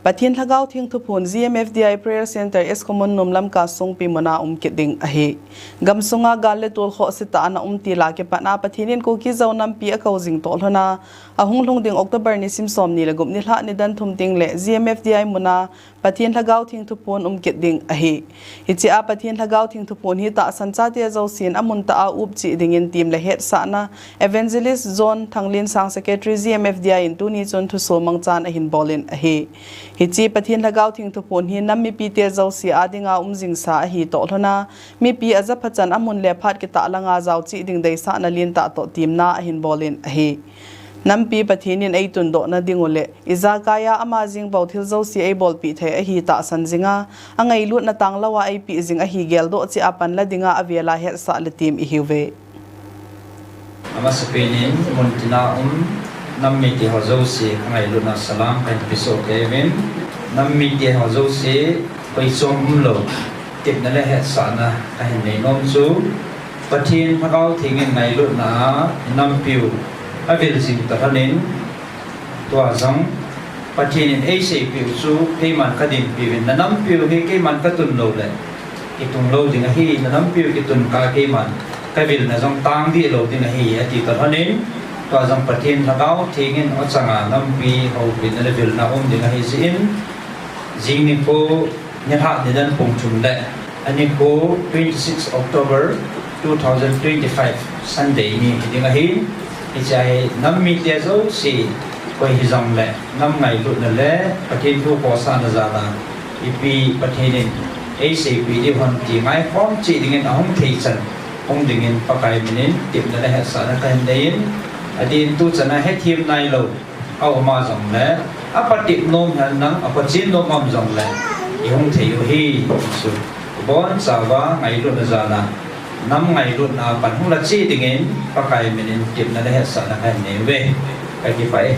Pathian Lagaw Thing Thupun GMFDI Prayer Center Eskomon Numlam Kasung Pimona Kidding Ahe. Gamsunga Gale Tolho Sita Ana Tila Kepana Pathinin Koki Zaunam Pia Kausing Tolhona, Ahung Long Ding October Nisim Somni Lagum Nilha Nidan Tumting Le, GMFDI Muna, Pathian Lagaw Thing Thupun Kidding Ahe. Hitia Pathian Lagaw Thing Thupun Hita Sansati Azausin Amunta Upchi Dingin Team Lehet Sana, Evangelist Zone Tanglin Sang Secretary GMFDI in Tunizon to Somang Chan Ahin Bolin Ahe. Hichi Pathian Lagaw Thing Thupun hi nam mi pi te zau si adinga umjing sa hi tolhona mi pi aza phachan amun le phat ki ta langa zau chi ding dei sa na lin ta to timna hin bolin hi nam pi pathinin ei tun do na dingole iza kaya amazing bauthil zau si ei bol pi the hi ta sanjinga angai lut na tanglawa ei pi jing a hi gel do chi apan la dinga avela he sa le tim i hiwe Amasapenin muntina Namiti Hozosi, Kailuna Salam, and Piso Kevin, Namiti Hozosi, Paisom Umlo, Tipnale Sana, and Nomsu, Patin Pagao Ting in Nailuna, Nampiu, Avilsim Tahanin, Tuazang, Patin in AC Piusu, Payman Kadim Pivin, the Nampiu, he came on Katun Lole, Itum loading a he, the Nampiu Kitun Kakeman, Kavil Nazong Tangi loading a he at Itahanin. Tuazang Pathian Lagaw Thingin Otsanga Nampi Hopin Level na ding Hisin Jingni po Nilha Nidan Pungchumle Ani po 26 October 2025 Sunday ni Dingahin Ichay Nammi Tiazo si Koi Hizang Le Nam Ngai Lut na Le Pathian Pu Kosa na Zala Ipi Pathianin ACP Dihon Ti Ngai Hom Chi Dingin Ahong Teichan Hong Dingin Pakai Minin Tip na Lehet Sana Kahindayin Adin tu sana het him nai lo au ma zong le apatip nom han nang apachin nom am zong le ihong thei hi su bon sawa ngai lu na zala nam ngai lu na pan hung la chi dingin pakai minin tip na le sa na kan ne we kai ki pai